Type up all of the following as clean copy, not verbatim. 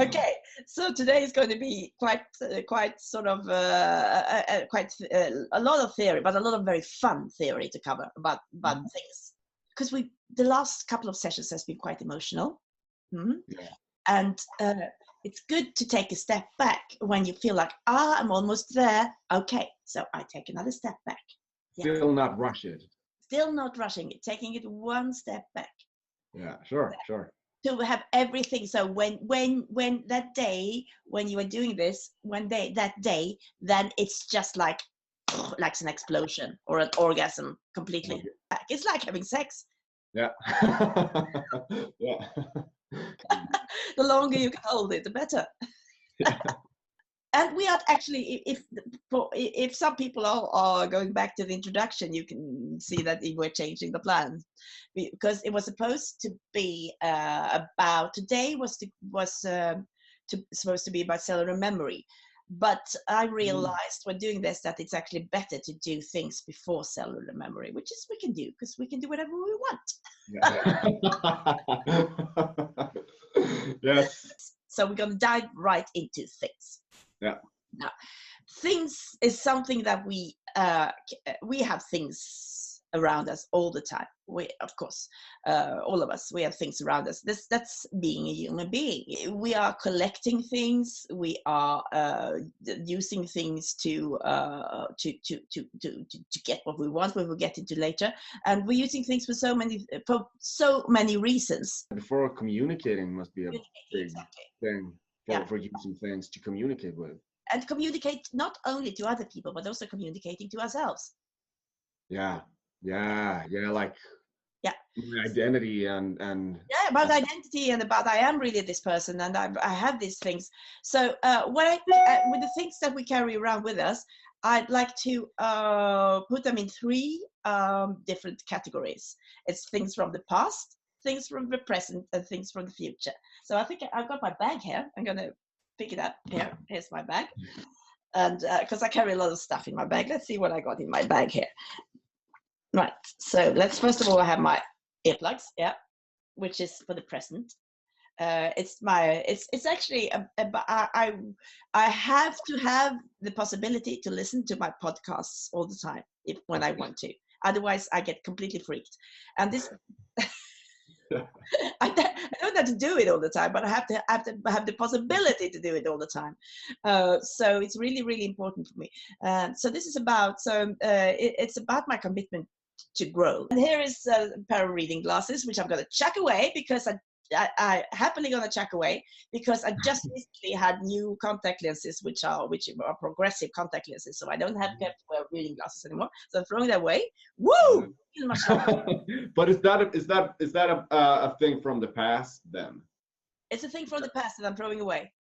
Okay, so today is going to be quite sort of a lot of theory, but a lot of very fun theory to cover about things, because the last couple of sessions has been quite emotional, Yeah. and it's good to take a step back when you feel like I'm almost there. Okay, so I take another step back. Still not rush it. Still not rushing it, taking it one step back. Yeah, sure. To have everything. So when that day when you are doing this, that day, then it's just like an explosion or an orgasm completely. Okay. It's like having sex. Yeah. Yeah. The longer you can hold it, the better. Yeah. And we are actually, if some people are going back to the introduction, you can see that we're changing the plan, because it was supposed to be about, today was supposed to be about cellular memory, but I realized when doing this that it's actually better to do things before cellular memory, which is we can do, because we can do whatever we want. Yeah. Yes. So we're going to dive right into things. Yeah. Now, things is something that we have things around us all the time. We, of course, all of us, we have things around us. That's being a human being. We are collecting things. We are using things to get what we want. We will get into later, and we're using things for so many reasons. Before communicating must be a big thing for Yeah. using things to communicate with. And communicate not only to other people, but also communicating to ourselves. Yeah. Like my identity and yeah, about identity and about I am really this person and I have these things. So with the things that we carry around with us, I'd like to put them in three different categories. It's things from the past, things from the present, and things from the future. So I think I've got my bag here. I'm going to pick it up here. Here's my bag. And because I carry a lot of stuff in my bag. Let's see what I got in my bag here. Right. So let's first of all have my earplugs. Yeah. Which is for the present. It's actually I have to have the possibility to listen to my podcasts all the time when I want to. Otherwise, I get completely freaked. And this, I don't have to do it all the time, but I have to have the possibility to do it all the time. So it's really, really important for me. So this is about it's about my commitment to grow. And here is a pair of reading glasses, which I'm going to chuck away because I happily going to chuck away because I just recently had new contact lenses, which are progressive contact lenses, so I don't have to wear reading glasses anymore. So I'm throwing that away. Woo! But is that a thing from the past then? It's a thing from the past that I'm throwing away.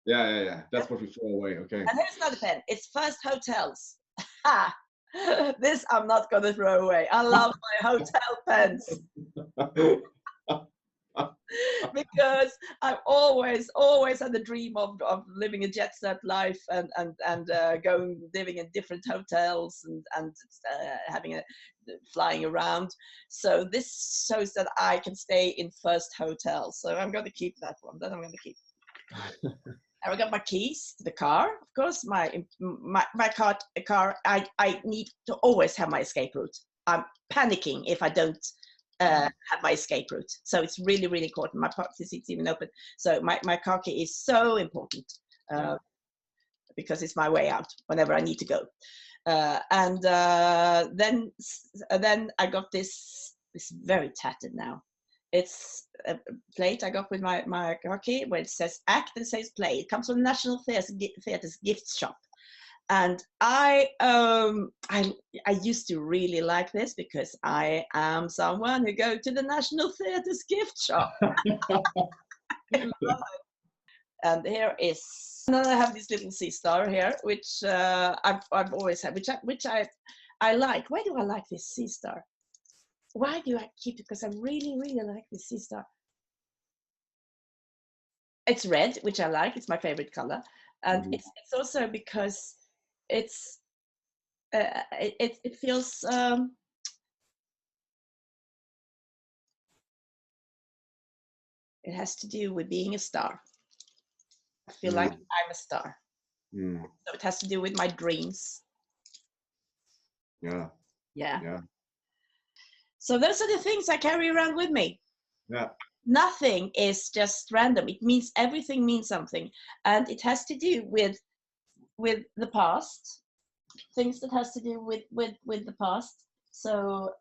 Yeah. That's what we throw away. Okay. And here's another pen. It's First Hotels. This I'm not going to throw away. I love my hotel pens. Because I've always had the dream of living a jet set life and living in different hotels and having flying around. So this shows that I can stay in First Hotel. So I'm going to keep that one. That I'm going to keep. I got my keys to the car, of course. My car. I need to always have my escape route. I'm panicking if I don't have my escape route. So it's really, really important. My parking seat's even open. So my car key is so important because it's my way out whenever I need to go. And then I got this very tattered now. It's a plate I got with my car key where it says ACT and it says play. It comes from the National Theatre's gift shop. And I used to really like this because I am someone who go to the National Theatre's gift shop. I love it. And here is, and then I have this little sea star here, which I've always had, which I like. Why do I like this sea star? Why do I keep it? Because I really, really like this sea star. It's red, which I like. It's my favorite color, and it's also because it's it feels it has to do with being a star. I feel like I'm a star. Mm. So it has to do with my dreams. Yeah. Yeah. Yeah. So those are the things I carry around with me. Yeah. Nothing is just random. It means everything means something, and it has to do with the past, things that has to do with the past. So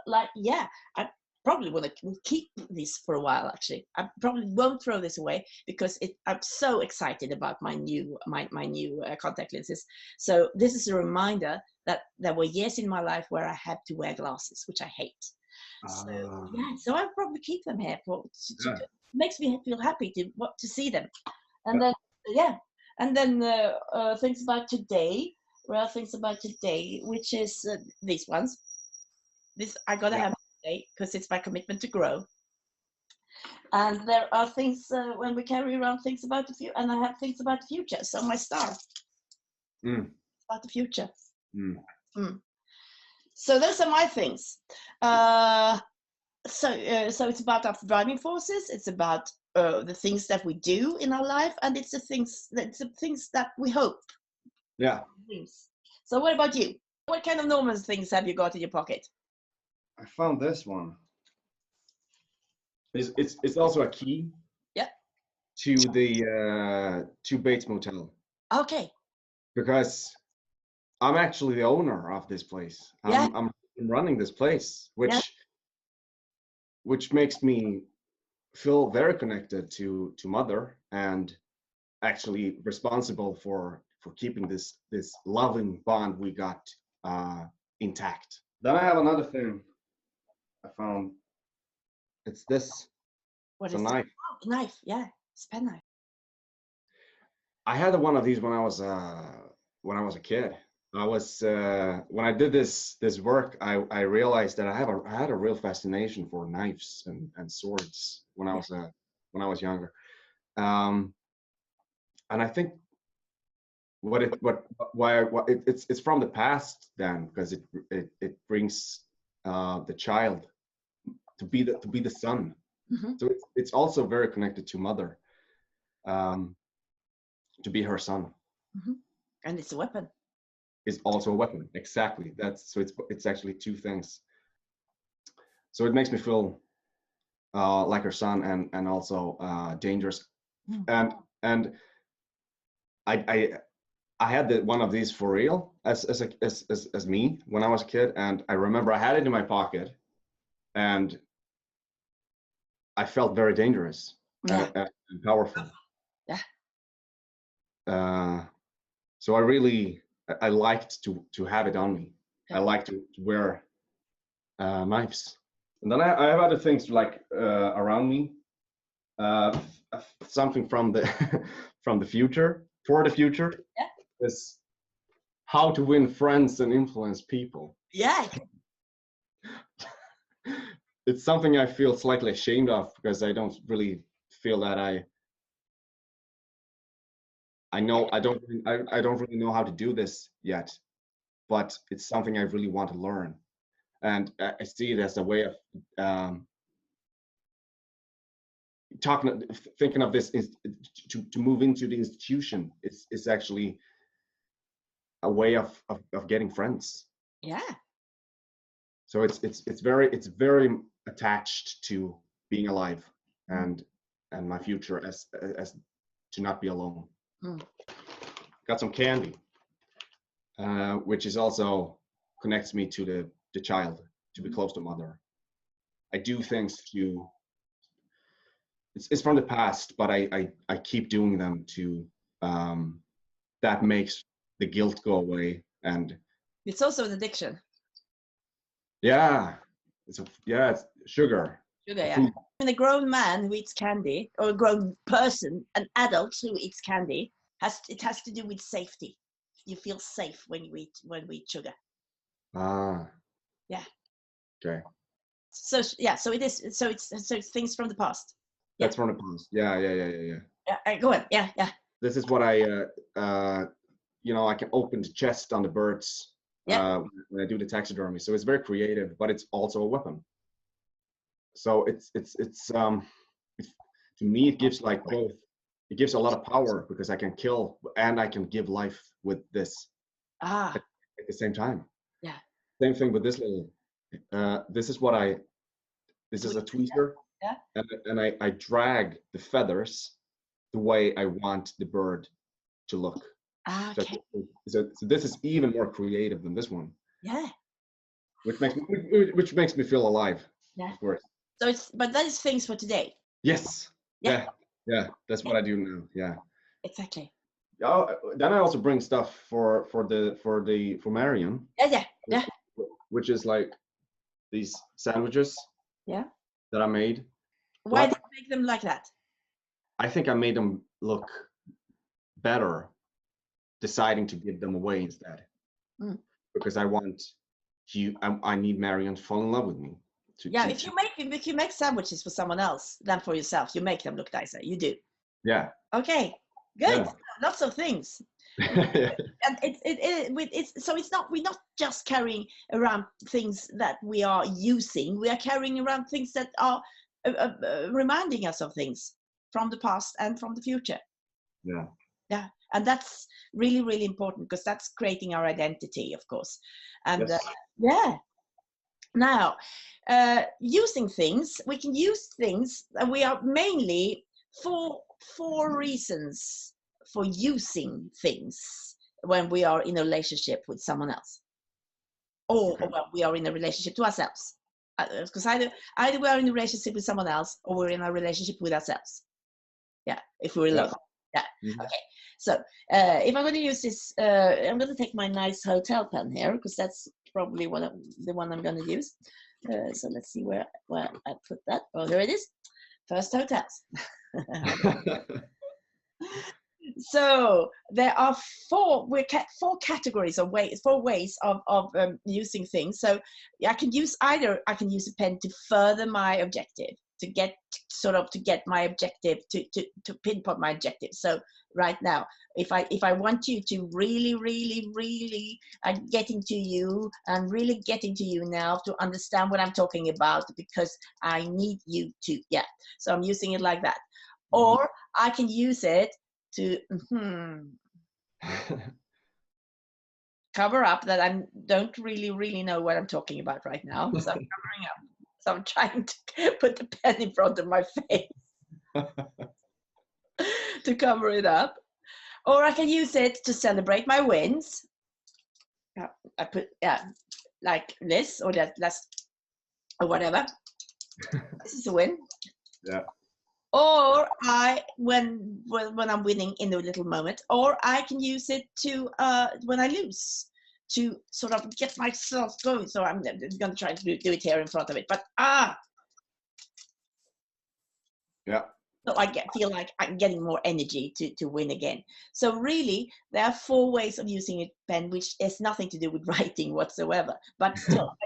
like, yeah, I probably want to keep this for a while. Actually, I probably won't throw this away because I'm so excited about my new contact lenses. So this is a reminder that there were years in my life where I had to wear glasses, which I hate. So yeah, so I'll probably keep them here makes me feel happy to see them. And then and then things about today, rare things about today, which is these ones. This I gotta have today because it's my commitment to grow. And there are things when we carry around things about the future, and I have things about the future. So my star about the future. So those are my things. So it's about our driving forces. It's about the things that we do in our life, and it's the things that we hope. Yeah. So what about you? What kind of normal things have you got in your pocket? I found this one. It's also a key. Yeah. To the to Bates Motel. Okay. Because I'm actually the owner of this place. I'm running this place, which makes me feel very connected to Mother, and actually responsible for keeping this loving bond we got intact. Then I have another thing I found. It's this. What it's is a knife. Oh, knife, yeah, it's a pen knife. I had one of these when I was a kid. I was when I did this work, I realized that I had a real fascination for knives and swords when I was younger, and I think it's from the past then, because it brings the child to be the son. So it's also very connected to Mother, to be her son. And it's a weapon. Is also a weapon. Exactly. It's actually two things. So it makes me feel like her son, and also dangerous. And I had one of these for real as me when I was a kid, and I remember I had it in my pocket, and I felt very dangerous and powerful. Yeah. So I liked to have it on me. I like to wear knives. And then I have other things like around me, something from the from the future, for the future, is how to win friends and influence people. Yeah. It's something I feel slightly ashamed of, because I don't really feel that I don't really know how to do this yet, but it's something I really want to learn, and I see it as a way of thinking of this is to move into the institution. It's actually a way of getting friends. Yeah. So it's very attached to being alive, and my future as to not be alone. Got some candy, which is also connects me to the child, to be close to Mother. I do things to. It's from the past, but I keep doing them to. That makes the guilt go away, and it's also an addiction. Yeah, it's sugar. Sugar, yeah. When a grown man who eats candy, or a grown person, an adult who eats candy, it has to do with safety. You feel safe when you eat sugar. Yeah. Okay. So yeah, so it is. So it's things from the past. That's from the past. Yeah. Yeah. Go on. Yeah. This is what I I can open the chest on the birds when I do the taxidermy. So it's very creative, but it's also a weapon. So it's to me it gives like both it gives a lot of power because I can kill and I can give life with this Ah, at the same time. yeah. Same thing with this little. This is what this is a tweezer, Yeah. and I drag the feathers the way I want the bird to look. Ah, So, okay. so this is even more creative than this one, Yeah. which makes me feel alive. Yeah. Of course. So but that is things for today. Yes. Yeah. Yeah. That's what I do now. Yeah. Exactly. Oh, then I also bring stuff for Marion. Yeah. Which is like these sandwiches. Yeah. That I made. Why did you make them like that? I think I made them look better, deciding to give them away instead, because I want I need Marion to fall in love with me. If you make sandwiches for someone else than for yourself, you make them look nicer. You do. Yeah. Okay. Good. Yeah. Lots of things. And we're not just carrying around things that we are using. We are carrying around things that are reminding us of things from the past and from the future. Yeah, and that's really, really important because that's creating our identity, of course. And yes. Now, using things, we can use things, and we are mainly four reasons for using things when we are in a relationship with someone else, or when we are in a relationship to ourselves. Because either we are in a relationship with someone else, or we're in a relationship with ourselves. Yeah, if we're alone. Yeah. Mm-hmm. Okay. So if I'm going to use this, I'm going to take my nice hotel pen here because that's probably the one I'm going to use. So let's see where I put that. Oh, there it is. First, hotels. So there are four categories of ways, four ways of using things. So I can use a pen to further my objective, to get my objective, to pinpoint my objective. So right now, if I want you to really getting to you, I'm really getting to you now to understand what I'm talking about because I need you to, so I'm using it like that. Or I can use it to cover up that I don't really know what I'm talking about right now. So I'm covering up. So I'm trying to put the pen in front of my face to cover it up. Or I can use it to celebrate my wins. I put like this or that's or whatever. This is a win. Yeah. Or when I'm winning in a little moment, or I can use it to when I lose, to sort of get myself going. So I'm going to try to do it here in front of it, but yeah. So I feel like I'm getting more energy to win again. So really, there are four ways of using a pen, which has nothing to do with writing whatsoever, but still,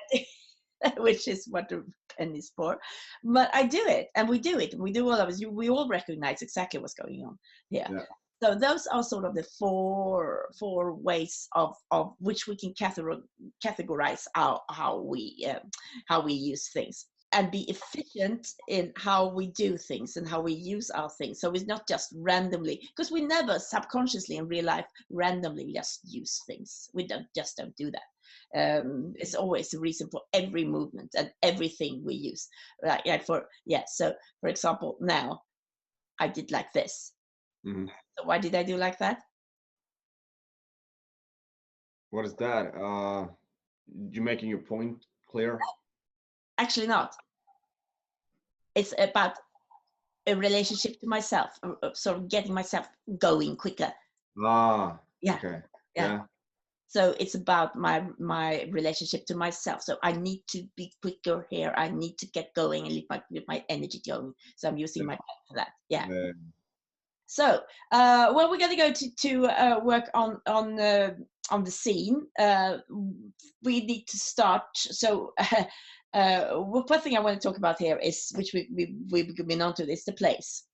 which is what the pen is for. But I do it, and we do it. We do all of it. We all recognize exactly what's going on here. Yeah. So those are sort of the four ways of which we can categorize how we use things and be efficient in how we do things and how we use our things. So it's not just randomly, because we never subconsciously in real life randomly just use things. We don't do that. It's always a reason for every movement and everything we use. So for example, now I did like this. Mm-hmm. So why did I do like that? What is that? You making your point clear? Actually not. It's about a relationship to myself, sort of getting myself going quicker. Yeah. Okay. Yeah. So it's about my relationship to myself. So I need to be quicker here. I need to get going and leave my energy going. So I'm using my pen for that. Yeah. So we're going to go to work on the scene. We need to start. So one thing I want to talk about here is, which we've been on to, is the place.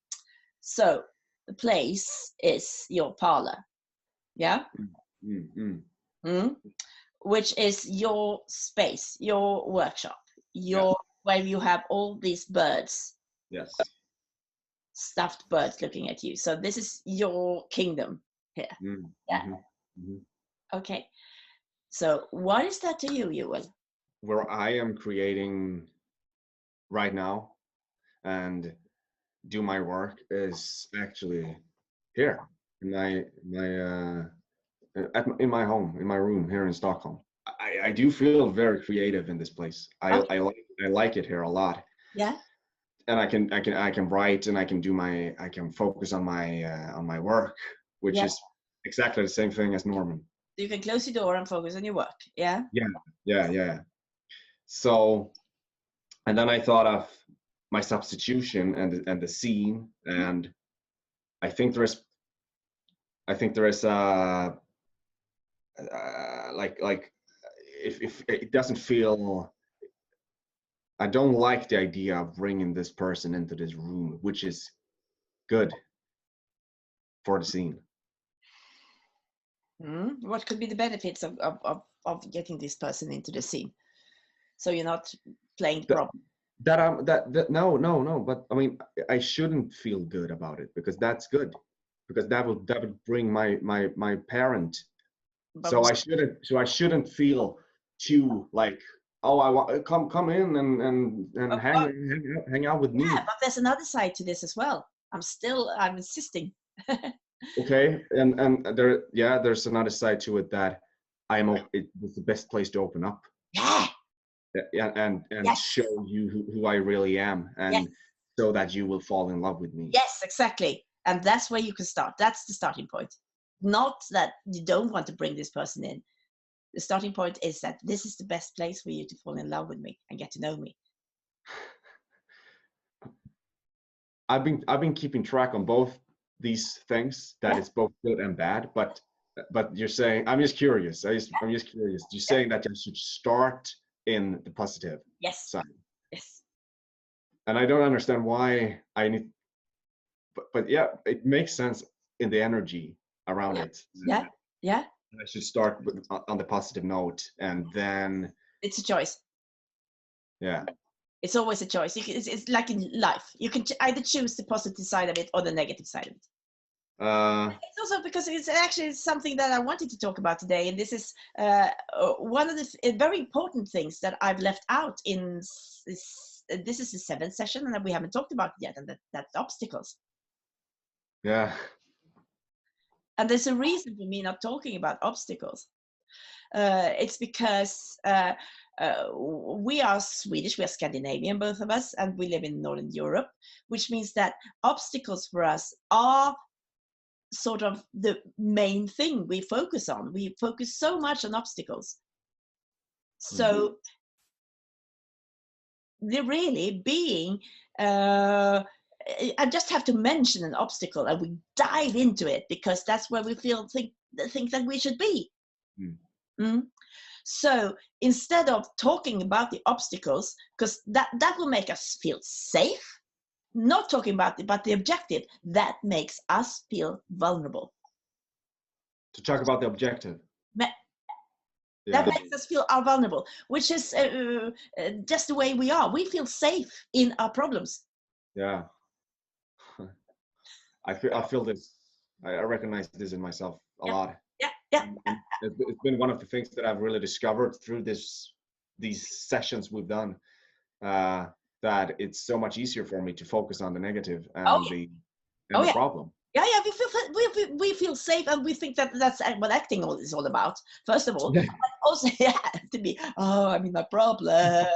So the place is your parlor. Yeah. Which is your space, your workshop, where you have all these birds. Yes. stuffed birds looking at you. So this is your kingdom here. Yeah. Okay. So what is that to you, Joel? Where I am creating right now and do my work is actually here in my home, in my room here in Stockholm. I do feel very creative in this place. I like it here a lot. Yeah. And I can write, and I can focus on my work, which is exactly the same thing as Norman. You can close your door and focus on your work. Yeah. Yeah. So, and then I thought of my substitution and the scene, and I think there is like if it doesn't feel, I don't like the idea of bringing this person into this room, which is good for the scene. What could be the benefits of getting this person into the scene? So you're not playing the problem. No. But I mean, I shouldn't feel good about it, because that's good, because that would bring my parent. But so I shouldn't feel too like, oh, I want come in and hang out with me. Yeah, but there's another side to this as well. I'm insisting. Okay, and there's another side to it, that it's the best place to open up. Yeah, and show you who I really am, and so that you will fall in love with me. Yes, exactly. And that's where you can start. That's the starting point. Not that you don't want to bring this person in. The starting point is that this is the best place for you to fall in love with me and get to know me. I've been keeping track on both these things, that it's both good and bad, but you're saying, I'm just curious. I'm just curious. You're saying that you should start in the positive side. Yes. And I don't understand why I need, but yeah, it makes sense in the energy around it. Yeah. I should start on the positive note, and then it's a choice. Yeah. It's always a choice. It's like in life. You can either choose the positive side of it or the negative side of it. It's also because it's actually something that I wanted to talk about today, and this is one of the very important things that I've left out in this. This is the 7th session, and we haven't talked about it yet, and that's obstacles. Yeah. And there's a reason for me not talking about obstacles. It's because we are Swedish, we are Scandinavian, both of us, and we live in Northern Europe, which means that obstacles for us are sort of the main thing we focus on. We focus so much on obstacles. So they're really being, I just have to mention an obstacle and we dive into it, because that's where we think that we should be. So instead of talking about the obstacles, because that will make us feel safe, not talking about it, but the objective, that makes us feel vulnerable. To talk about the objective. That makes us feel vulnerable, which is just the way we are. We feel safe in our problems. Yeah. I feel this. I recognize this in myself a lot. Yeah. It's been one of the things that I've really discovered through these sessions we've done, that it's so much easier for me to focus on the negative and the problem. Yeah, we feel safe, and we think that's what acting is all about. First of all, but also to be, I'm in my problem.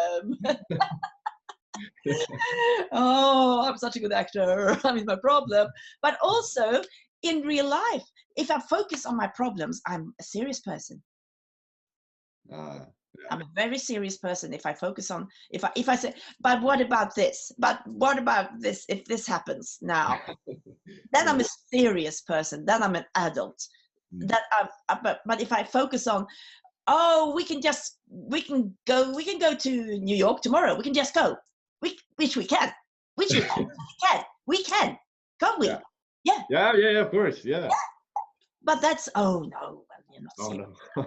Oh, I'm such a good actor. I'm in my problem. But also in real life, if I focus on my problems, I'm a serious person. I'm a very serious person if I focus on, if I say, but what about this? But what about this? If this happens now, then I'm a serious person. Then I'm an adult. But if I focus on, we can go to New York tomorrow. We can just go. Which we can. We can. Can't we? Yeah, of course. Yeah. But that's, no, well, you're not serious. No.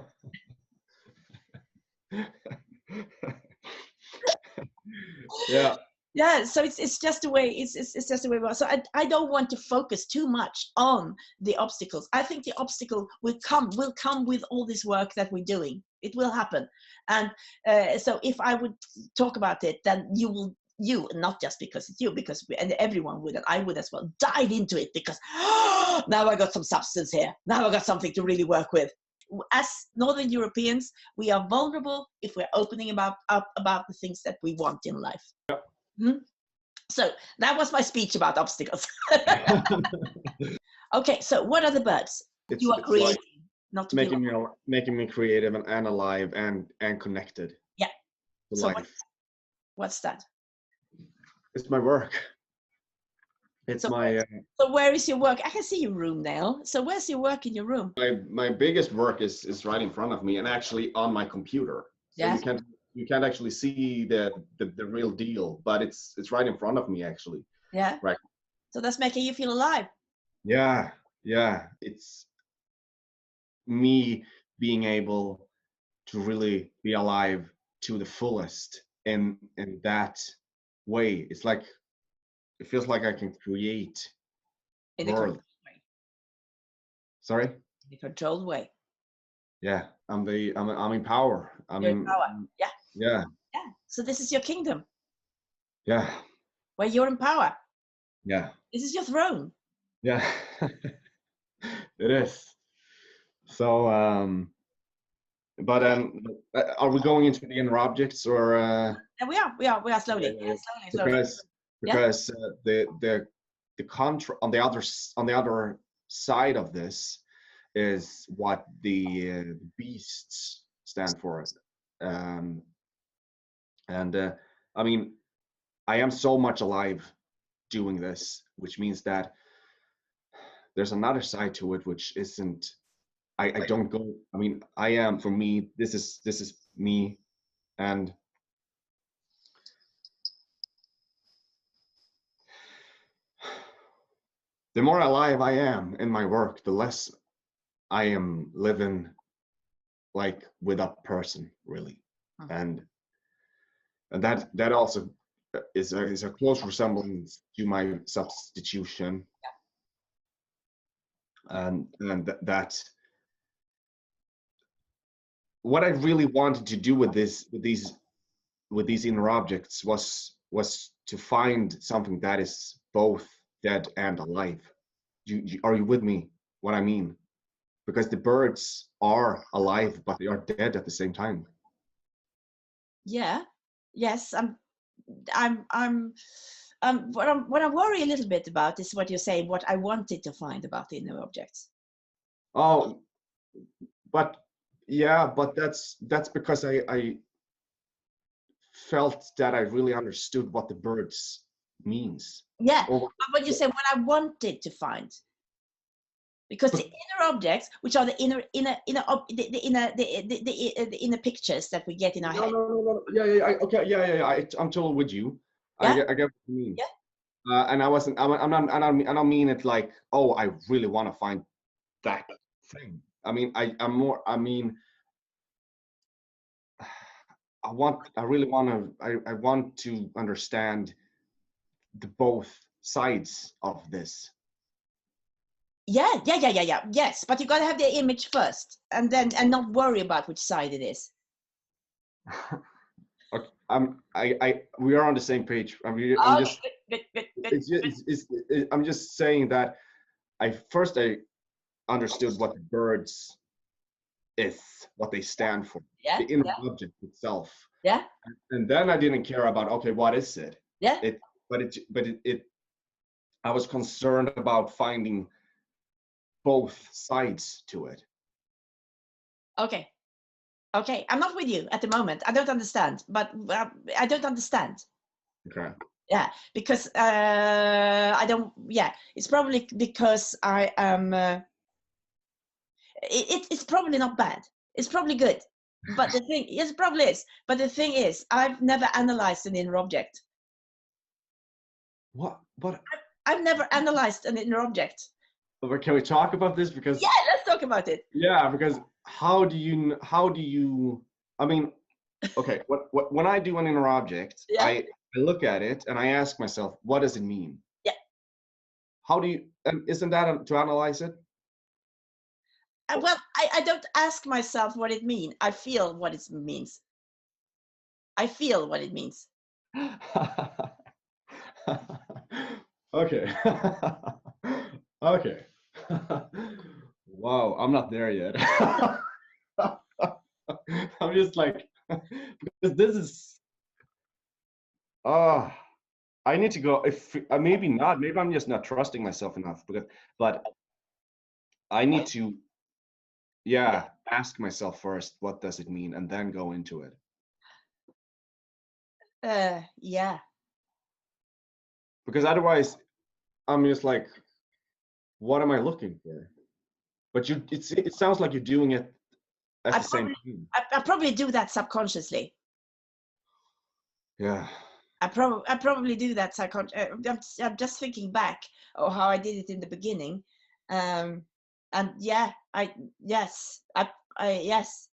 Yeah, Yeah, so it's just the way it's just the way. So I don't want to focus too much on the obstacles. I think the obstacle will come with all this work that we're doing. It will happen, and so if I would talk about it, then you not just because it's you, because and everyone would, and I would as well, dive into it because now I got some substance here. Now I got something to really work with. As Northern Europeans, we are vulnerable if we're opening up about the things that we want in life. Hmm? So that was my speech about obstacles. Okay, so what are the birds you are creating? Like not to making me creative and alive and connected. Yeah. To So life. what's that? It's my work. It's so my. So where is your work? I can see your room now. So where's your work in your room? My biggest work is right in front of me and actually on my computer. So Yeah. You can't actually see the real deal, but it's right in front of me actually. Yeah. Right. So that's making you feel alive. Yeah. It's me being able to really be alive to the fullest in that way. It's like it feels like I can create In world. a controlled way. Sorry? In a controlled way. Yeah, I'm in power. You're in power. Yeah. Yeah. Yeah. So this is your kingdom. Yeah. Where you're in power. Yeah. This is your throne. Yeah. It is. So but are we going into the inner objects or And we are slowly. Yeah, slowly. Because the on the other side of this is what the beasts stand for. And I mean, I am so much alive doing this, which means that there's another side to it which isn't. I don't go. I mean, I am, for me, this is me, and the more alive I am in my work, the less I am living like with a person, really. And that also is a close resemblance to my substitution. And that what I really wanted to do with these inner objects was to find something that is both dead and alive. Are you with me? What I mean? Because the birds are alive, but they are dead at the same time. Yeah. Yes. What I worry a little bit about is what you're saying. What I wanted to find about the inner objects. Oh, but yeah, but that's because I felt that I really understood what the birds means. Yeah, but what you say, what I wanted to find, because the inner objects, which are the inner pictures that we get in our head. No. Yeah. Okay. Yeah. I'm totally with you. Yeah? I get what you mean. Yeah. And I don't mean it like, oh, I really want to find that thing. I mean, I want to understand the both sides of this. Yeah. Yes, but you got to have the image first, and not worry about which side it is. Okay, we are on the same page. Good. I'm just saying that I understood what the birds is, what they stand for, the inner object itself. Yeah. And then I didn't care about, okay, what is it? Yeah. I was concerned about finding both sides to it. Okay. I'm not with you at the moment. I don't understand, but I don't understand. Okay. Yeah, because I don't. Yeah, it's probably because I am. It's probably not bad. It's probably good. But the thing, yes, it probably is. But the thing is, I've never analyzed an inner object. What? I've never analyzed an inner object. But can we talk about this? Because yeah, let's talk about it. Yeah, because how do you? I mean, okay. When I do an inner object, I I look at it and I ask myself, what does it mean? Yeah. How do you, isn't that to analyze it? Well, I don't ask myself what it means. I feel what it means. I feel what it means. Okay. Okay. Wow, I'm not there yet. I'm just like, because this is, I need to go. If maybe not, maybe I'm just not trusting myself enough. But I need to, yeah, ask myself first, what does it mean, and then go into it. Yeah. Because otherwise, I'm just like, what am I looking for? But it sounds like you're doing it at the same time. I probably do that subconsciously. Yeah. I probably do that I'm just thinking back of how I did it in the beginning, and yeah, yes, yes,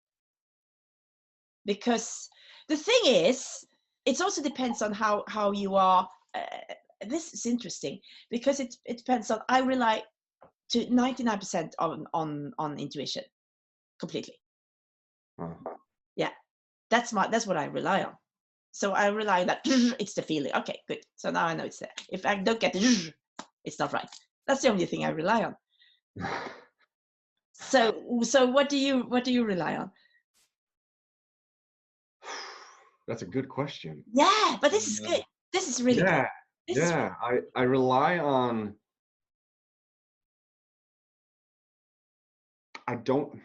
because the thing is, it also depends on how you are. This is interesting because it depends on. I rely to 99% on intuition, completely. Yeah, that's what I rely on. So I rely on that. It's the feeling. Okay, good. So now I know it's there. If I don't get the, it's not right. That's the only thing I rely on. So what do you rely on? That's a good question. Yeah, but this is good. This is really good. Yeah. I rely on. I don't.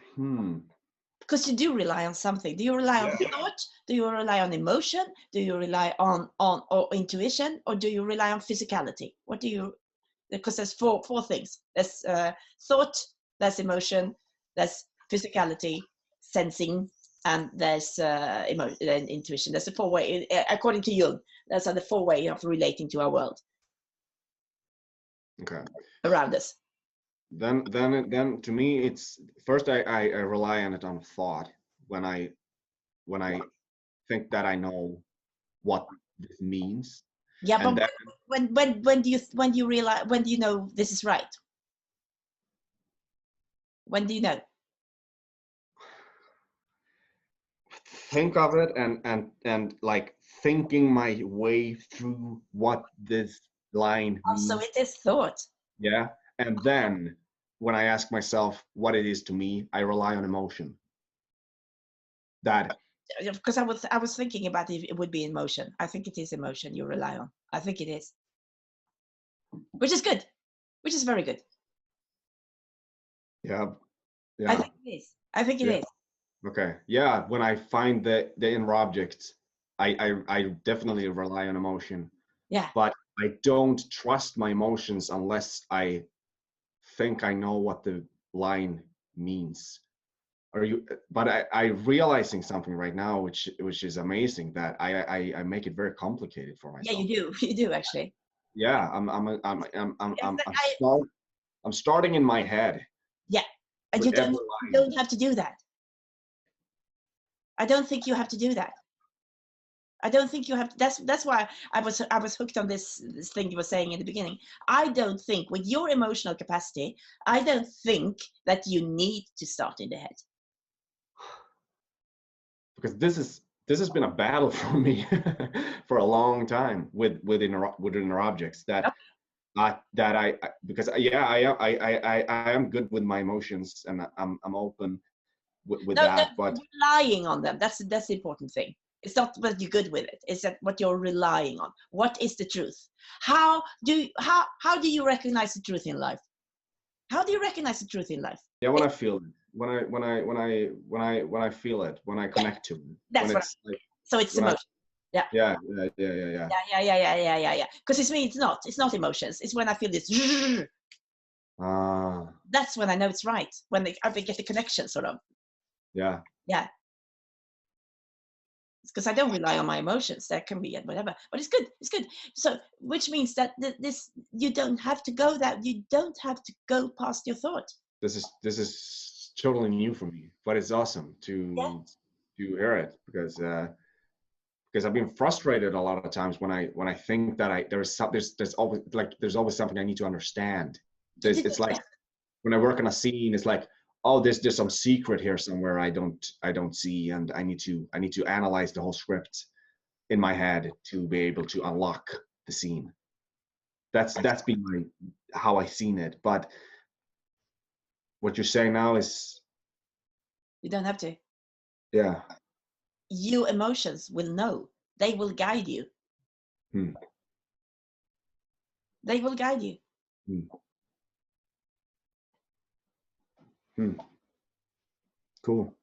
Because you do rely on something. Do you rely on thought? Do you rely on emotion? Do you rely on or intuition? Or do you rely on physicality? What do you? Because there's four things. There's thought, there's emotion, there's physicality, sensing, and there's intuition. There's a four way, according to Jung. Those are the four ways of relating to our world. Okay. Around us. Then to me, it's first I rely on it on thought when I think that I know what this means. Yeah, and but then, when do you realize, when do you know this is right? When do you know? think of it and like thinking my way through what this line means. So it is thought. Yeah. And then when I ask myself what it is to me, I rely on emotion. That, because I was thinking about if it would be emotion. I think it is emotion you rely on. I think it is. Which is good. Which is very good. yeah. I think it is. I think it is. Okay. Yeah. When I find the inner object, I definitely rely on emotion. Yeah. But I don't trust my emotions unless I think I know what the line means. But I realizing something right now, which is amazing, that I make it very complicated for myself. Yeah, you do actually. Yeah, I'm starting in my head. Yeah, and you don't have to do that. I don't think you have to do that. I don't think you have to. That's why I was hooked on this thing you were saying in the beginning. I don't think, with your emotional capacity, I don't think that you need to start in the head. Because this has been a battle for me for a long time with inner objects that I because I am good with my emotions, and I'm open with that. But relying on them, that's the important thing. It's not that you're good with it, it's that what you're relying on. What is the truth? How do you recognize the truth in life? How do you recognize the truth in life? Yeah, when I feel it, when I feel it, when I connect to it. That's what so it's emotion. Yeah. Because it's me, it's not emotions. It's when I feel this. That's when I know it's right. When I get the connection, sort of. Yeah. Yeah. It's because I don't rely on my emotions. There can be whatever, but it's good. It's good. So, which means that this you don't have to go that you don't have to go past your thought. This is totally new for me, but it's awesome to hear it because because I've been frustrated a lot of times when I think that there's always something I need to understand. It's like when I work on a scene, it's like, oh, there's some secret here somewhere I don't see, and I need to analyze the whole script in my head to be able to unlock the scene. That's been how I seen it. But what you're saying now is, you don't have to. yeah. Your emotions will know. They will guide you. They will guide you. Cool.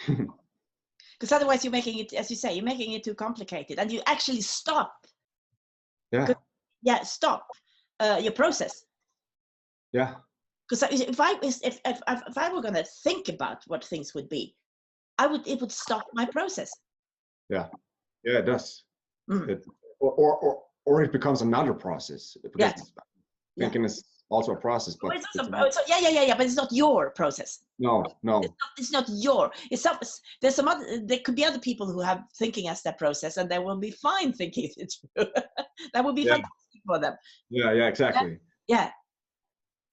Because otherwise you're making it, as you say, you're making it too complicated, and you actually stop. Yeah. Stop your process. Yeah. Because if I were going to think about what things would be, it would stop my process. Yeah. Yeah, it does. Or it becomes another process. Thinking is also a process, but but it's not your process. No. It's not your. There's some other. There could be other people who have thinking as their process, and they will be fine thinking it through. That would be fantastic for them. Yeah, exactly. Yeah.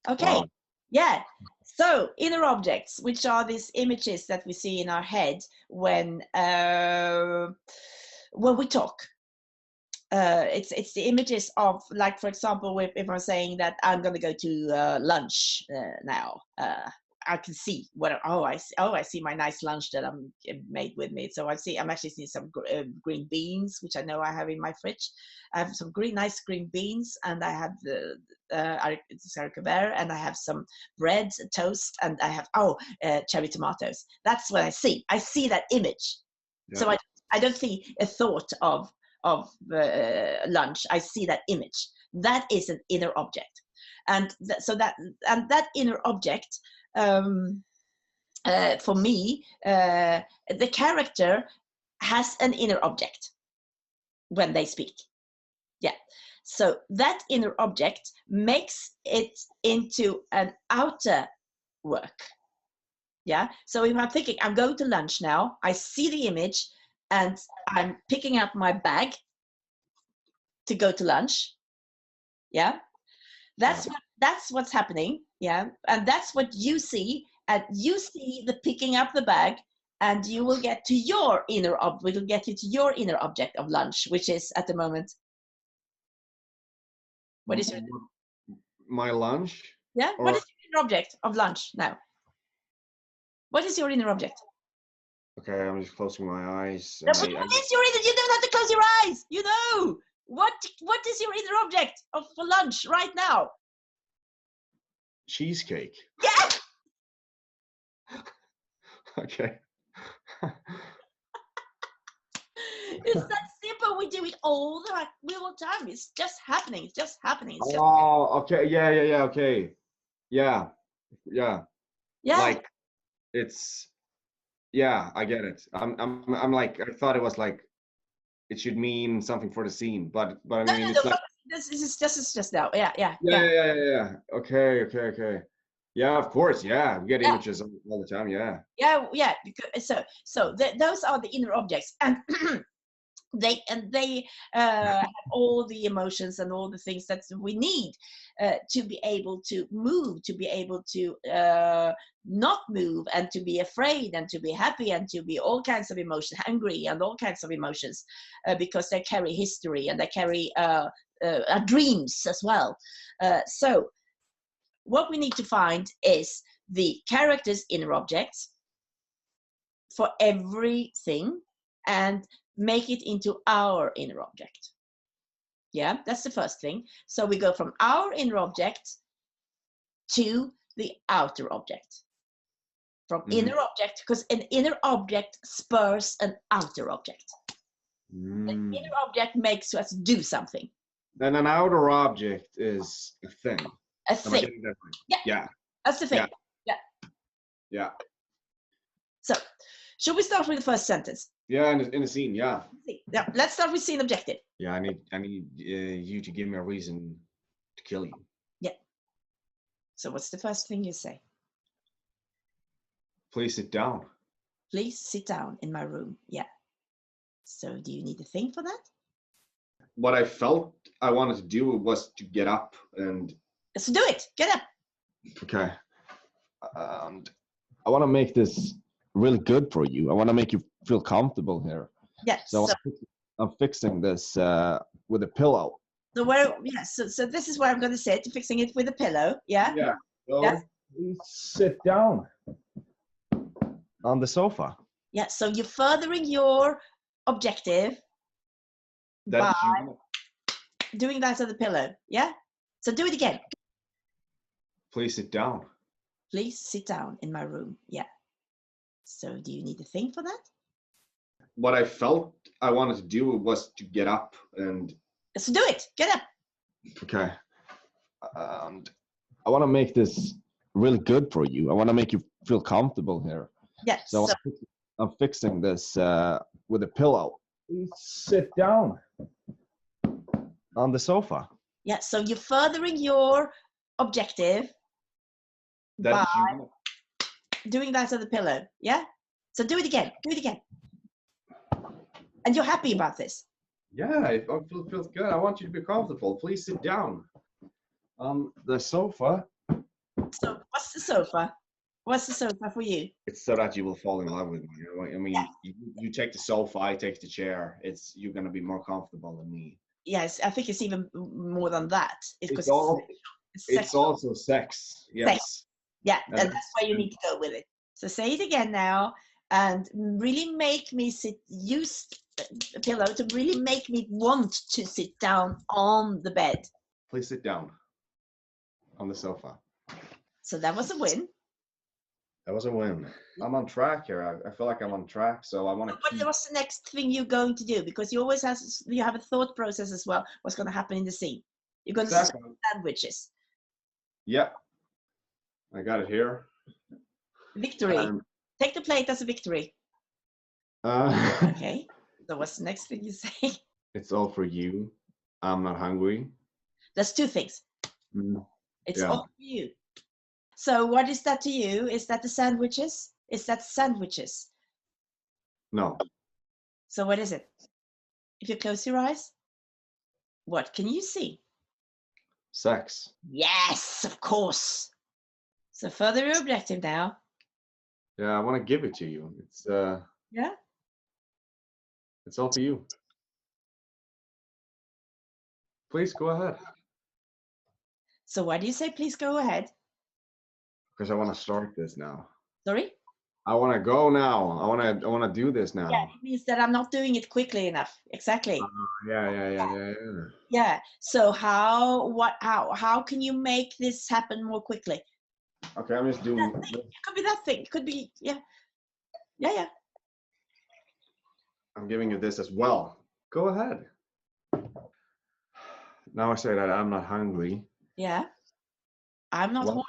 Okay. Wow. Yeah. So inner objects, which are these images that we see in our head when we talk. It's the images of, like, for example, if I'm saying that I'm going to go to lunch now, I can see I see my nice lunch that I'm made with me. So I'm actually seeing some green beans, which I know I have in my fridge. I have some nice green beans, and I have the haricot vert, and I have some bread, toast, and I have cherry tomatoes. That's what I see. I see that image. Yeah. So I don't see a thought of lunch. I see that image. That is an inner object, and that inner object, for me, the character has an inner object when they speak. Yeah. So that inner object makes it into an outer work. Yeah. So if I'm thinking I'm going to lunch now, I see the image, and I'm picking up my bag to go to lunch. Yeah. That's what's happening. Yeah. And that's what you see. And you see the picking up the bag, and you will get to your inner object. We'll get you to your inner object of lunch, which is at the moment. What is your my lunch? Yeah. What is your inner object of lunch now? What is your inner object? Okay, I'm just closing my eyes. What is your inner? You don't have to close your eyes. You know what is your inner object for lunch right now? Cheesecake. Yes. Okay. It's that simple. We do it all the time. It's just happening. It's just happening. Okay. Yeah. Okay. Yeah. Like, it's. Yeah, I get it. I'm like, I thought it was like, it should mean something for the scene, but I mean, it's like. This is just now. Yeah. Okay. Yeah, of course. Yeah, we get images all the time. Yeah. Yeah. So those are the inner objects, and they have all the emotions and all the things that we need to be able to move, to be able to not move, and to be afraid, and to be happy, and to be all kinds of emotions, angry, and all kinds of emotions, because they carry history, and they carry dreams as well. So what we need to find is the character's inner objects for everything, and make it into our inner object. Yeah, that's the first thing. So we go from our inner object to the outer object. From inner object, because an inner object spurs an outer object. An inner object makes us do something. Then an outer object is a thing. A thing. Yeah. That's the thing. Yeah. So, should we start with the first sentence? Yeah, in the scene, yeah. Yeah, let's start with scene objective. Yeah, I need you to give me a reason to kill you. Yeah. So what's the first thing you say? Please sit down. Please sit down in my room. Yeah. So do you need to think for that? What I felt I wanted to do was to get up and. So do it. Get up. Okay. I want to make this really good for you. I want to make you feel comfortable here. Yes. So I'm fixing this with a pillow. So where? Yes. So this is where I'm going to sit. Fixing it with a pillow. Yeah. Yeah. So Yes. please sit down on the sofa. Yeah. So you're furthering your objective That by you doing that on the pillow. Yeah. So do it again. please sit down. Please sit down in my room. Yeah. So do you need to think for that? What I felt I wanted to do was to get up and. So do it. Get up. Okay. I want to make this really good for you. I want to make you feel comfortable here. Yes. So I'm fixing this with a pillow. Please sit down on the sofa. Yeah. So you're furthering your objective That by you doing that on the pillow. Yeah. So do it again. Do it again. And you're happy about this. Yeah, it feels good. I want you to be comfortable. Please sit down on the sofa. So what's the sofa? What's the sofa for you? It's so that you will fall in love with me. I mean, Yeah. you take the sofa, I take the chair. You're gonna be more comfortable than me. Yes, I think it's even more than that. It's It's sexual. Also sex. Yes. Sex. Yeah, and that's why you need to go with it. So say it again now and really make me use a pillow to really make me want to sit down on the bed. Please sit down on the sofa. So that was a win. That was a win. I'm on track here. I feel like I'm on track, so I want to keep. What's the next thing you're going to do? Because you always have a thought process as well. What's going to happen in the scene? You're going to serve sandwiches. Yeah, I got it here. Victory. Take the plate as a victory. Okay. So what's the next thing you say? It's all for you. I'm not hungry. That's two things. Mm, It's yeah. all for you. So what is that to you? Is that the sandwiches? Is that sandwiches? No. So what is it? If you close your eyes, what can you see? Sex. Yes, of course. So further your objective now. Yeah, I want to give it to you. It's Yeah. It's all for you. Please go ahead. So why do you say please go ahead? Because I want to start this now. Sorry? I want to go now. I want to do this now. Yeah, it means that I'm not doing it quickly enough. Exactly. Yeah. Yeah. So how can you make this happen more quickly? Okay, I'm just doing. It could be that thing. It could be yeah. I'm giving you this as well. Go ahead. Now I say that I'm not hungry. Yeah. I'm not horny.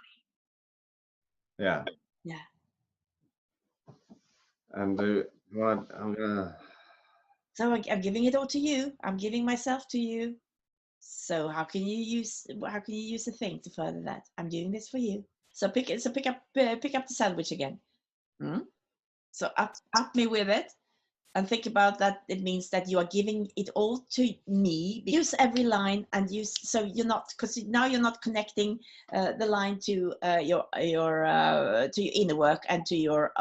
Yeah. Yeah. And what I'm gonna. So I'm giving it all to you. I'm giving myself to you. So how can you use a thing to further that? I'm doing this for you. So pick up the sandwich again. So up me with it, and think about that. It means that you are giving it all to me. Use every line and use so you're not because now you're not connecting the line to your inner work and to your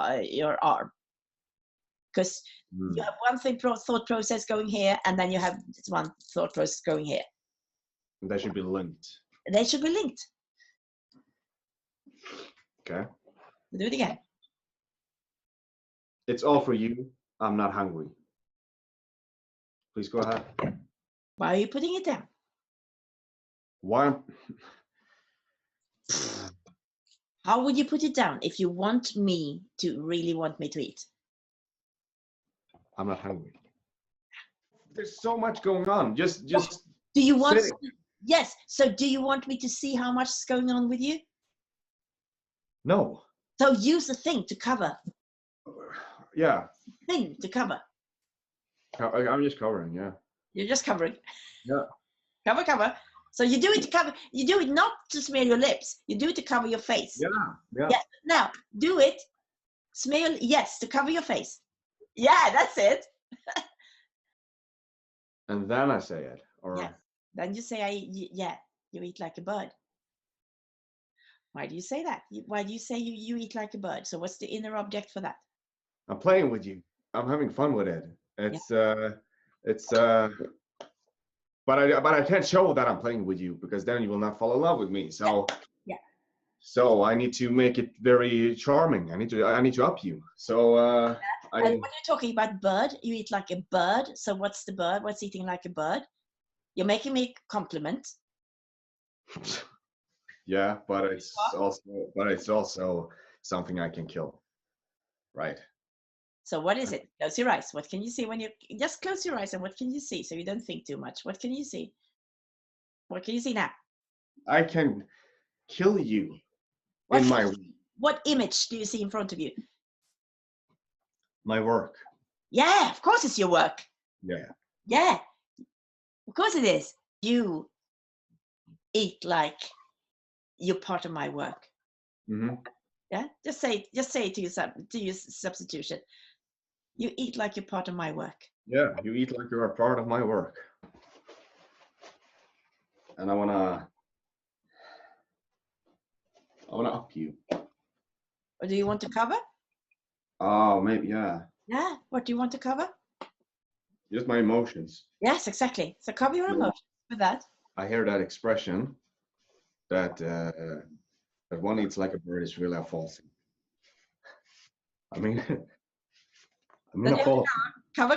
arm. Because you have one thought process going here, and then you have one thought process going here. They should be linked. They should be linked. Okay. Do it again. It's all for you. I'm not hungry. Please go ahead. Why are you putting it down? Why? How would you put it down if you want me to really want me to eat? I'm not hungry. There's so much going on. Just. Do you want? Sit. Yes. So do you want me to see how much is going on with you? No. So use a thing to cover. Yeah. Thing to cover. I'm just covering. Yeah. You're just covering. Yeah. Cover. So you do it to cover. You do it not to smear your lips. You do it to cover your face. Yeah. Now do it. Smear. Yes, to cover your face. Yeah, that's it. And then I say it, or Yes. Then you say, yeah, you eat like a bird. Why do you say that? Why do you say you eat like a bird? So what's the inner object for that? I'm playing with you. I'm having fun with it. It's but I can't show that I'm playing with you because then you will not fall in love with me. So Yeah. so I need to make it very charming. I need to up you. So And when you're talking about bird, you eat like a bird. So what's the bird? What's eating like a bird? You're making me a compliment. Yeah, but it's also something I can kill. Right. So what is it? Close your eyes. What can you see when you just close your eyes, and what can you see so you don't think too much? What can you see? What can you see now? I can kill you What in my image do you see in front of you? my work. Yeah, of course it's your work. Yeah. Yeah, of course it is. You eat like you're part of my work. Mm-hmm. Yeah, just say it to your substitution. You eat like you're part of my work. Yeah, you eat like you're a part of my work. And I wanna up you. Or do you want to cover? Oh, maybe, yeah. Yeah. What do you want to cover? Just my emotions. Yes, exactly. So cover your emotions with that. I hear that expression that that one eats like a bird is really a falsity. I mean, a falsity. Cover.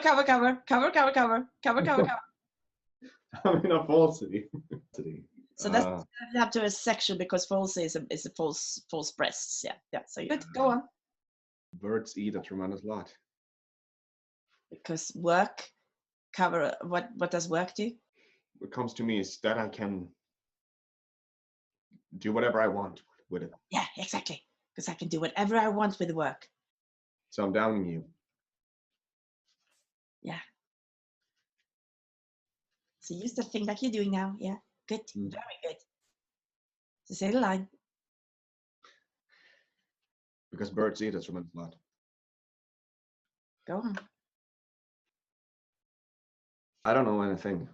I mean a falsity. So that's have to a section because falsity is a false breasts. Yeah. So good. Go on. Birds eat a tremendous lot. Because work cover. What does work do? What comes to me is that I can do whatever I want with it. Yeah, exactly. Because I can do whatever I want with work. So I'm downing you. Yeah. So use the thing that you're doing now. Yeah. Good. Very good. So say the line. Because birds eat a tremendous lot. Go on. I don't know anything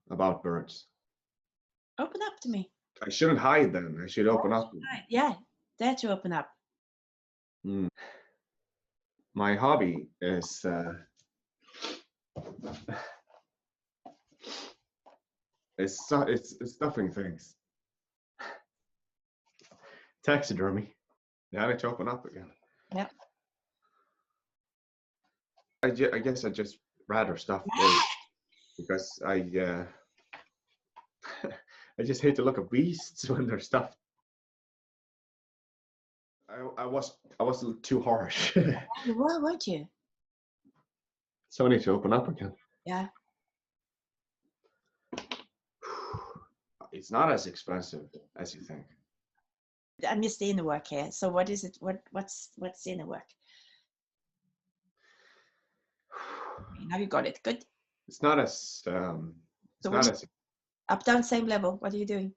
about birds. Open up to me. I shouldn't hide then. I should open up. Yeah, dare to open up. My hobby is it's stuffing things. Taxidermy. Now I need to open up again. Yep. I guess I just rather stuff because I I just hate to look at beasts when they're stuffed. I was a little too harsh. You were, weren't you? So I need to open up again. Yeah. It's not as expensive as you think. I missed the inner work here. So what is it? What's the inner work? Now you got it. Good. It's not as up, down, same level. What are you doing?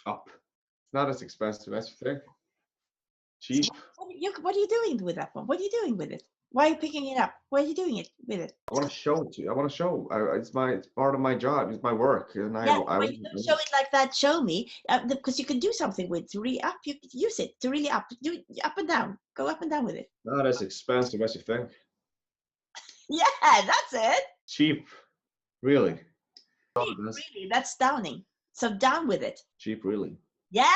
Up. It's not as expensive as you think. Cheap. So what are you doing with that one? What are you doing with it? Why are you picking it up? Why are you doing it with it? I want to show it to you. I want to show. It's part of my job. It's my work. And you don't show it like that. Show me, because you can do something with to really up. You use it to really up. Do up and down. Go up and down with it. Not as expensive as you think. Yeah, that's it. Cheap, really. Cheap, really, that's downing. So down with it. Cheap, really. Yeah.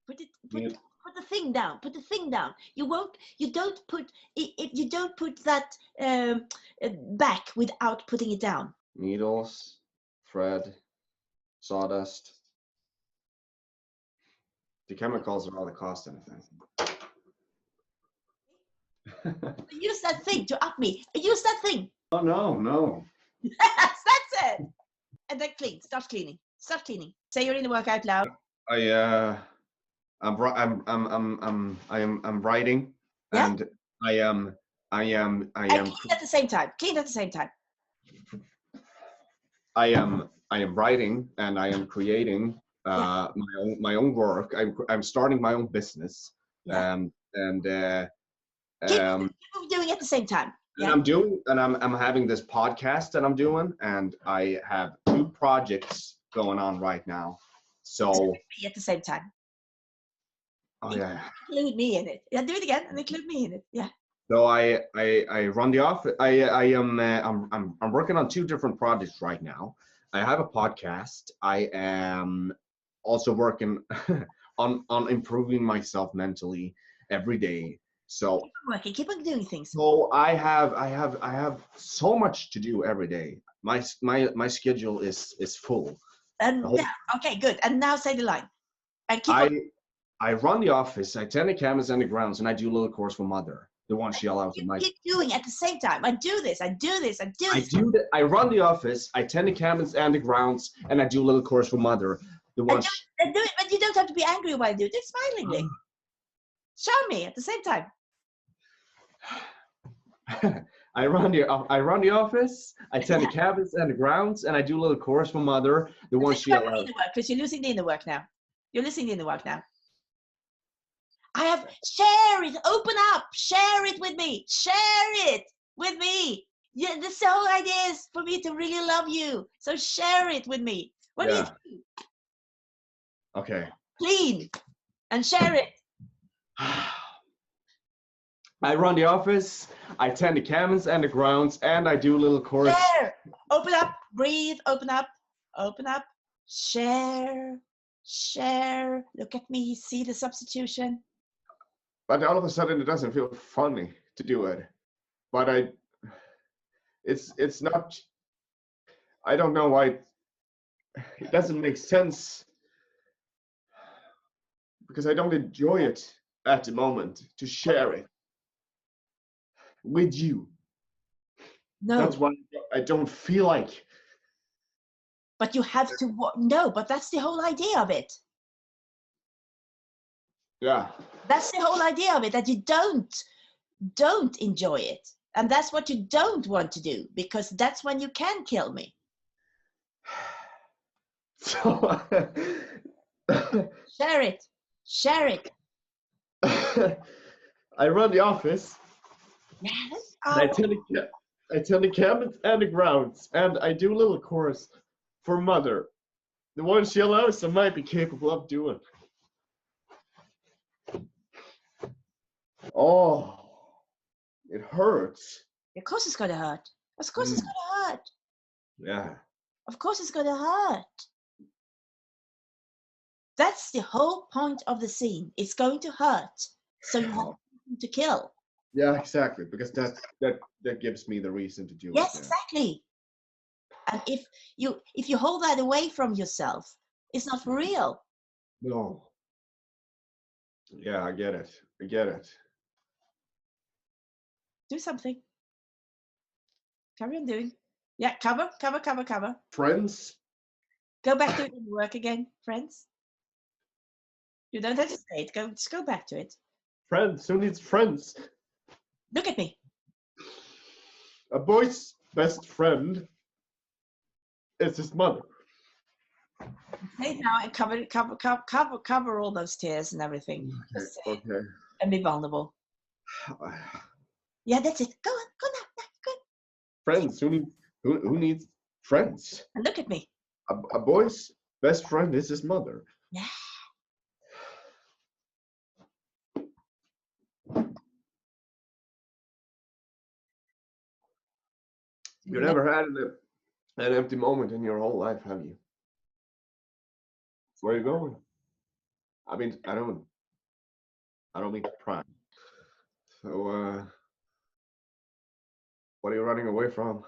Put the thing down. Put the thing down. You don't put that back without putting it down. Needles, thread, sawdust. The chemicals are all the cost anything. Use that thing to up me. Use that thing. Oh no. Yes, that's it. And then clean. Start cleaning. Start cleaning. Say your inner work out loud. I'm writing, yeah? And I am clean at the same time. Clean at the same time. I am writing and I am creating my own work. I'm starting my own business. Yeah. And keep doing it at the same time. Yeah. I'm having this podcast that I'm doing, and I have 2 projects going on right now. So At the same time. oh yeah. Include me in it. Yeah, do it again and include me in it. Yeah. So I run the office. I'm working on 2 different projects right now. I have a podcast. I am also working on improving myself mentally every day. So Keep on working. Keep on doing things. so I have so much to do every day. My schedule is full. And whole- now, okay, good. And now say the line. And keep on. I run the office. I tend the cameras and the grounds, and I do a little course for Mother, the one she allows at You night. keep doing at the same time. I do this. I do this. I do I this. do that. I run the office. I tend the cabins and the grounds, and I do a little course for Mother. The one. And do it, but you don't have to be angry while I do it. Just smilingly. Show me at the same time. I run the office. I tend the cabins and the grounds, and I do a little course for Mother. The one she allows. Because you're losing the inner work now. You're losing the inner work now. I have share it. Open up. Share it with me. Share it with me. Yeah, the whole idea is for me to really love you. So share it with me. What do you do? Okay. Clean and share it. I run the office. I tend the cabins and the grounds, and I do a little course. Share. Open up. Breathe. Open up. Open up. Share. Share. Look at me. See the substitution. But all of a sudden, it doesn't feel funny to do it. But it's not. I don't know why. It doesn't make sense because I don't enjoy it at the moment to share it with you. No. That's why I don't feel like. But you have to. No, but that's the whole idea of it. Yeah. That's the whole idea of it, that you don't enjoy it. And that's what you don't want to do, because that's when you can kill me. So Share it. Share it. I run the office. Yes. I tend the cabins and the grounds, and I do a little course for Mother. The one she allows I might be capable of doing. Oh, it hurts. Of course it's going to hurt. Of course it's going to hurt. Yeah. Of course it's going to hurt. That's the whole point of the scene. It's going to hurt. So you have to kill. Yeah, exactly. Because that gives me the reason to do it. Yes, exactly. And if you hold that away from yourself, it's not for real. No. Yeah, I get it. I get it. Do something. Carry on doing. Yeah, cover. Friends? Go back to it and work again, friends. You don't have to say it. Just go back to it. Friends? Who needs friends? Look at me. A boy's best friend is his mother. Say it now and cover all those tears and everything. Okay. And be vulnerable. Yeah, that's it. Go on. Go now. Go. Friends? Who needs friends? And look at me. A boy's best friend is his mother. Yeah. You never had an empty moment in your whole life, have you? Where are you going? I mean, I don't mean to pry. So, what are you running away from?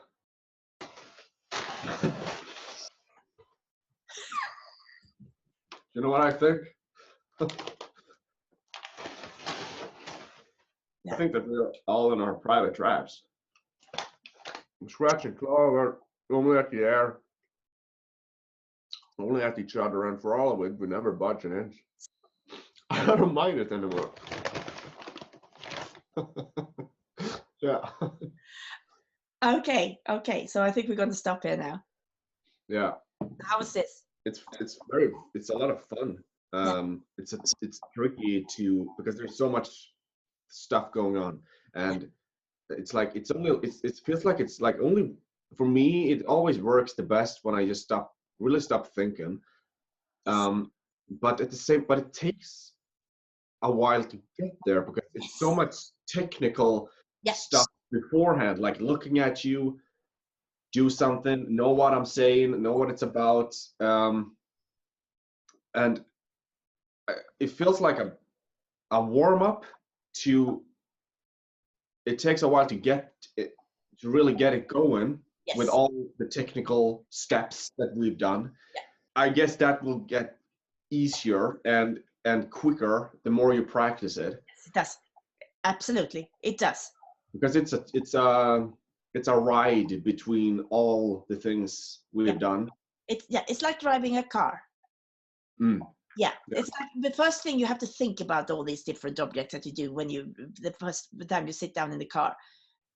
You know what I think? I think that we're all in our private traps. Scratch and claw, we're only at the air, only at each other, and for all of it, we never budge an inch. I don't mind it anymore. Yeah. Okay. So I think we're going to stop here now. Yeah. How was this? It's a lot of fun. It's tricky because there's so much stuff going on, and it's like it's only it feels like it's like only for me it always works the best when I just really stop thinking. But at the same, but it takes a while to get there because it's so much technical stuff beforehand, like looking at you do something, know what I'm saying, know what it's about, and it feels like a warm up to. It takes a while to get it, to really get it going with all the technical steps that we've done. I guess that will get easier and quicker the more you practice it. Yes, it does. Absolutely, it does. Because it's a ride between all the things we've done. It's like driving a car. Yeah, it's like the first thing you have to think about all these different objects that you do when the first time you sit down in the car.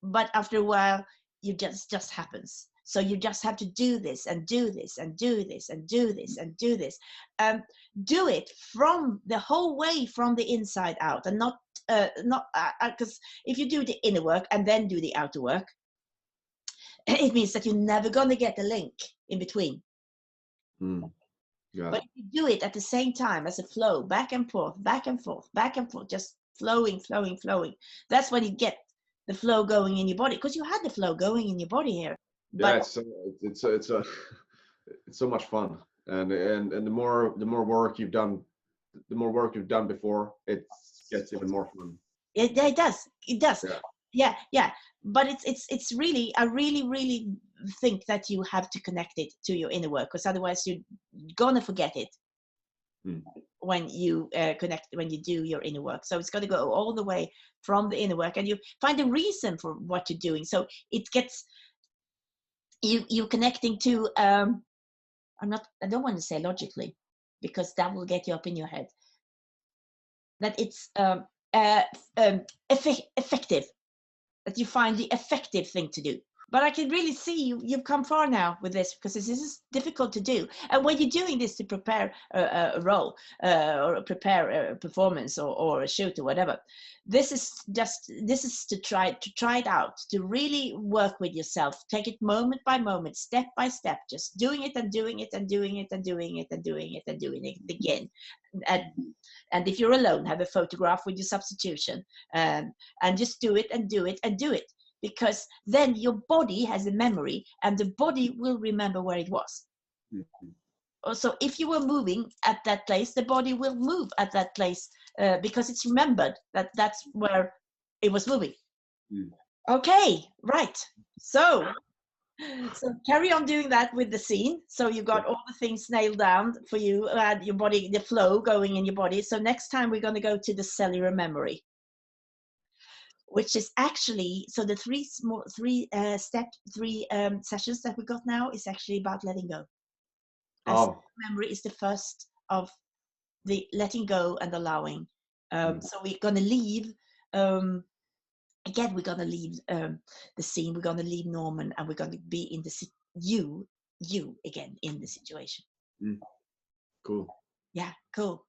But after a while, you just happens. So you just have to do this and do this and do this and do this and do this. Do it from the whole way from the inside out, and not because if you do the inner work and then do the outer work, it means that you're never going to get a link in between. Yeah. But if you do it at the same time as a flow, back and forth, back and forth, back and forth, just flowing, flowing, flowing. That's when you get the flow going in your body, because you had the flow going in your body here. But it's so much fun, and the more work you've done, the more work you've done before, it gets even more fun. It does. Yeah. But it's really, I really think that you have to connect it to your inner work, because otherwise you're gonna forget it when you when you do your inner work. So it's got to go all the way from the inner work, and you find a reason for what you're doing. So it gets you connecting to I don't want to say logically, because that will get you up in your head. That it's effective. That you find the effective thing to do. But I can really see you've come far now with this, because this is difficult to do. And when you're doing this to prepare a role or prepare a performance or a shoot or whatever, this is to try it out, to really work with yourself. Take it moment by moment, step by step, just doing it and doing it and doing it and doing it and doing it and doing it again. And if you're alone, have a photograph with your substitution, and just do it and do it and do it. Because then your body has a memory, and the body will remember where it was. Also, if you were moving at that place, the body will move at that place because it's remembered that that's where it was moving. Okay, right. So carry on doing that with the scene. So you got all the things nailed down for you, and your body, the flow going in your body. So next time we're going to go to the cellular memory, which is actually, so the three sessions that we got now is actually about letting go. Memory is the first of the letting go and allowing. So we're going to leave, again, we're going to leave the scene, we're going to leave Norman, and we're going to be in the you again in the situation. Cool. Yeah, cool.